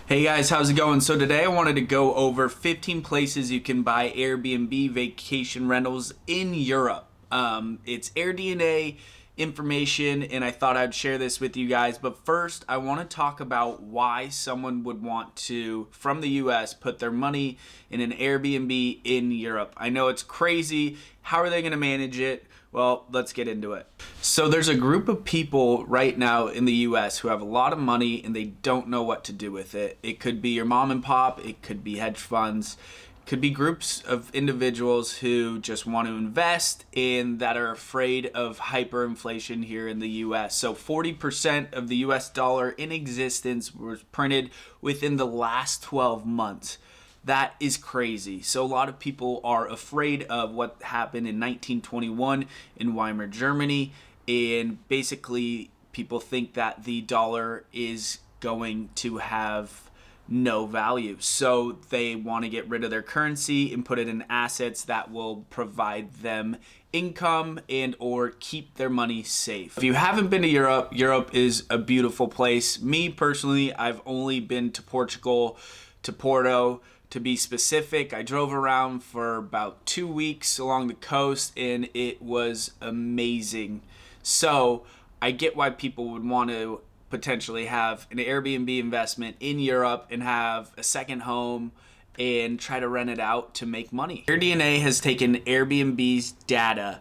Hey guys, how's it going? So today I wanted to go over 15 places you can buy Airbnb vacation rentals in Europe. It's Airdna information and I thought I'd share this with you guys. But first, I want to talk about why someone would want to, from the US, put their money in an Airbnb in Europe. I know it's crazy. How are they going to manage it? Well, let's get into it. So there's a group of people right now in the US who have a lot of money and they don't know what to do with it. It could be your mom and pop, it could be hedge funds, it could be groups of individuals who just want to invest and that are afraid of hyperinflation here in the US. So 40% of the US dollar in existence was printed within the last 12 months. That is crazy. So a lot of people are afraid of what happened in 1921 in Weimar, Germany. And basically, people think that the dollar is going to have no value. So they want to get rid of their currency and put it in assets that will provide them income and or keep their money safe. If you haven't been to Europe, Europe is a beautiful place. Me personally, I've only been to Portugal, to Porto. To be specific, I drove around for about 2 weeks along the coast and it was amazing. So I get why people would want to potentially have an Airbnb investment in Europe and have a second home and try to rent it out to make money. Airdna has taken Airbnb's data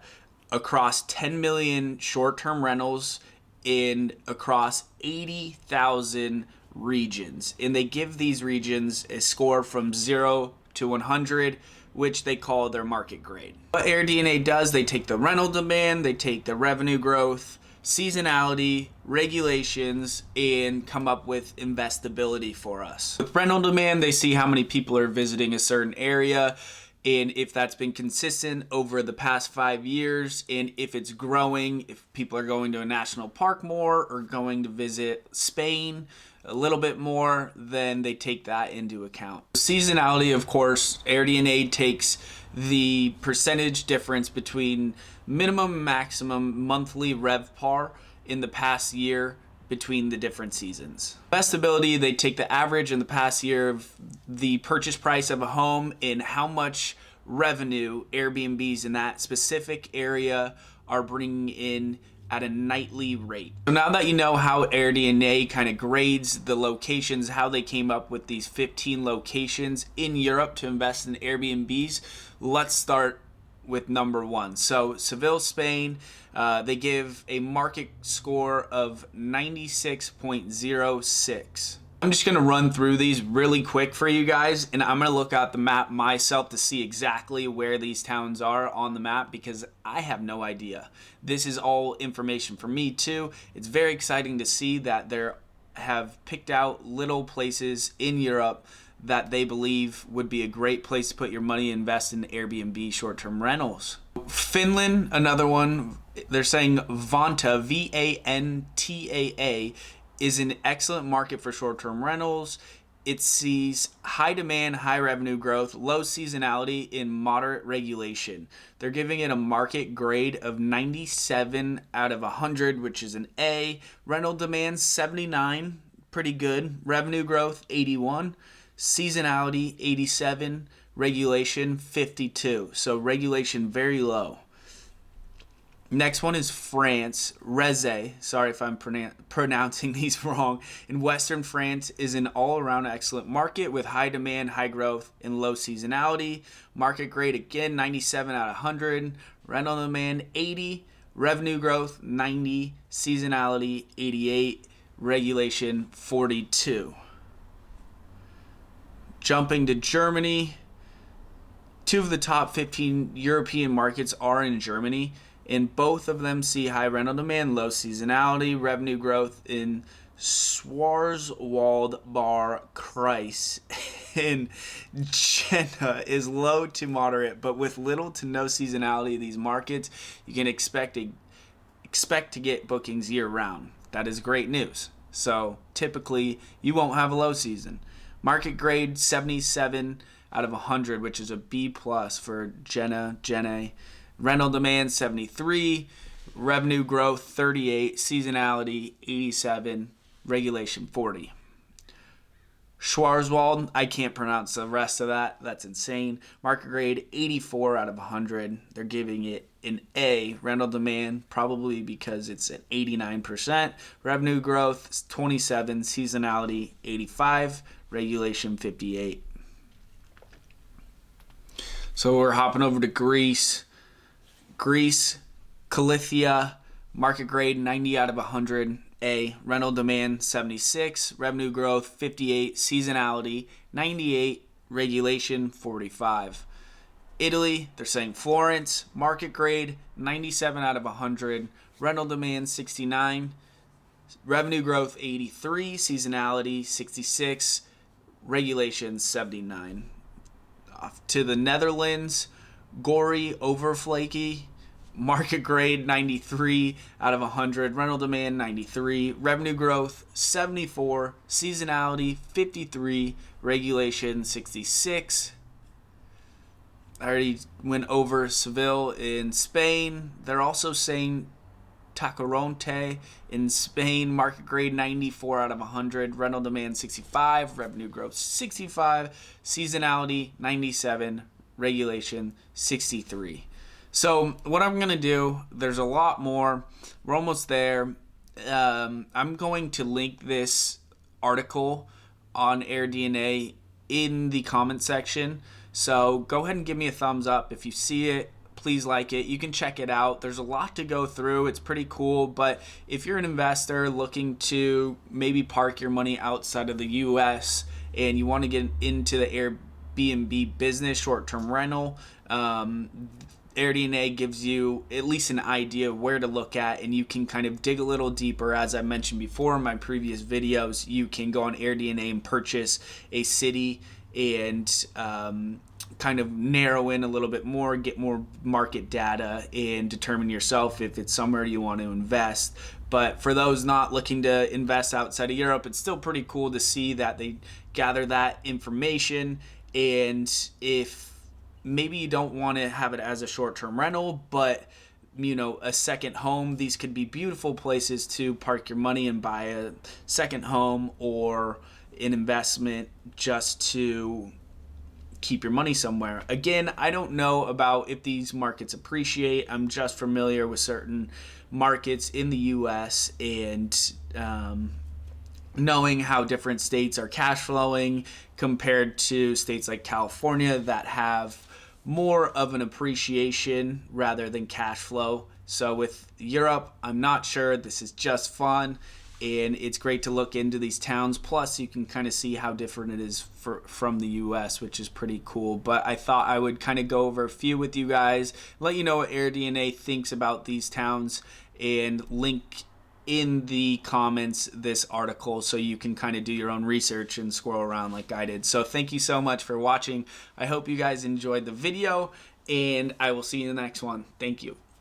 across 10 million short-term rentals in across 80,000 regions, and they give these regions a score from 0 to 100, which they call their market grade. What Airdna does, they take the rental demand, they take the revenue growth, seasonality, regulations, and come up with investability for us. With rental demand, they see how many people are visiting a certain area and if that's been consistent over the past 5 years, and if it's growing, if people are going to a national park more or going to visit Spain a little bit more, then they take that into account. Seasonality, of course, Airdna takes the percentage difference between minimum and maximum monthly RevPAR in the past year between the different seasons. Investability, they take the average in the past year of the purchase price of a home and how much revenue Airbnbs in that specific area are bringing in at a nightly rate. So now that you know how Airdna kind of grades the locations, how they came up with these 15 locations in Europe to invest in Airbnbs, let's start with number one. So Seville, Spain, they give a market score of 96.06. I'm just going to run through these really quick for you guys, and I'm going to look at the map myself to see exactly where these towns are on the map because I have no idea. This is all information for me too. It's very exciting to see that they have picked out little places in Europe that they believe would be a great place to put your money and invest in Airbnb short-term rentals. Finland, another one, they're saying Vantaa, Vantaa, is an excellent market for short-term rentals. It sees high demand, high revenue growth, low seasonality, and moderate regulation. They're giving it a market grade of 97 out of 100, which is an A. Rental demand, 79, pretty good. Revenue growth, 81. Seasonality, 87. Regulation, 52. So regulation, very low. Next one is France, Reze. Sorry if I'm pronouncing these wrong. In Western France is an all-around excellent market with high demand, high growth, and low seasonality. Market grade again, 97 out of 100. Rental demand, 80. Revenue growth, 90. Seasonality, 88. Regulation, 42. Jumping to Germany. 2 of the top 15 European markets are in Germany. And both of them see high rental demand, low seasonality, revenue growth in Schwarzwald Bar Kreis in Jena is low to moderate, but with little to no seasonality in these markets, you can expect to get bookings year round. That is great news. So typically you won't have a low season. Market grade 77 out of 100, which is a B plus for Jena. Rental demand 73, revenue growth 38, seasonality 87, regulation 40. Schwarzwald, I can't pronounce the rest of that. That's insane. Market grade 84 out of 100. They're giving it an A. Rental demand, probably because it's at 89%. Revenue growth 27. Seasonality 85. Regulation 58. So we're hopping over to Greece. Greece, Calithia, market grade 90 out of 100. A. Rental demand 76. Revenue growth 58. Seasonality 98. Regulation 45. Italy, they're saying Florence, market grade 97 out of 100. Rental demand 69. Revenue growth 83. Seasonality 66. Regulation 79. Off to the Netherlands, Gory Overflaky, market grade 93 out of 100, rental demand 93, revenue growth 74, seasonality 53, regulation 66. I already went over Seville in Spain. They're also saying Tacoronte in Spain, market grade 94 out of 100, rental demand 65, revenue growth 65, seasonality 97, regulation 63. So what I'm going to do, there's a lot more. We're almost there. I'm going to link this article on Airdna in the comment section. So go ahead and give me a thumbs up if you see it. Please like it. You can check it out. There's a lot to go through. It's pretty cool. But if you're an investor looking to maybe park your money outside of the U.S. and you want to get into the Airbnb business, short-term rental, Airdna gives you at least an idea of where to look at, and you can kind of dig a little deeper. As I mentioned before in my previous videos, you can go on Airdna and purchase a city and kind of narrow in a little bit more, get more market data, and determine yourself if it's somewhere you want to invest. But for those not looking to invest outside of Europe, it's still pretty cool to see that they gather that information. And if maybe you don't want to have it as a short-term rental, but a second home, these could be beautiful places to park your money and buy a second home or an investment just to keep your money somewhere. Again, I don't know about if these markets appreciate. I'm just familiar with certain markets in the U.S. and knowing how different states are cash flowing compared to states like California that have more of an appreciation rather than cash flow. So with Europe, I'm not sure. This is just fun, and it's great to look into these towns. Plus, you can kind of see how different it is from the U.S., which is pretty cool. But I thought I would kind of go over a few with you guys, let you know what Airdna thinks about these towns, and link in the comments this article so you can kind of do your own research and scroll around like I did. So thank you so much for watching. I hope you guys enjoyed the video, and I will see you in the next one. Thank you.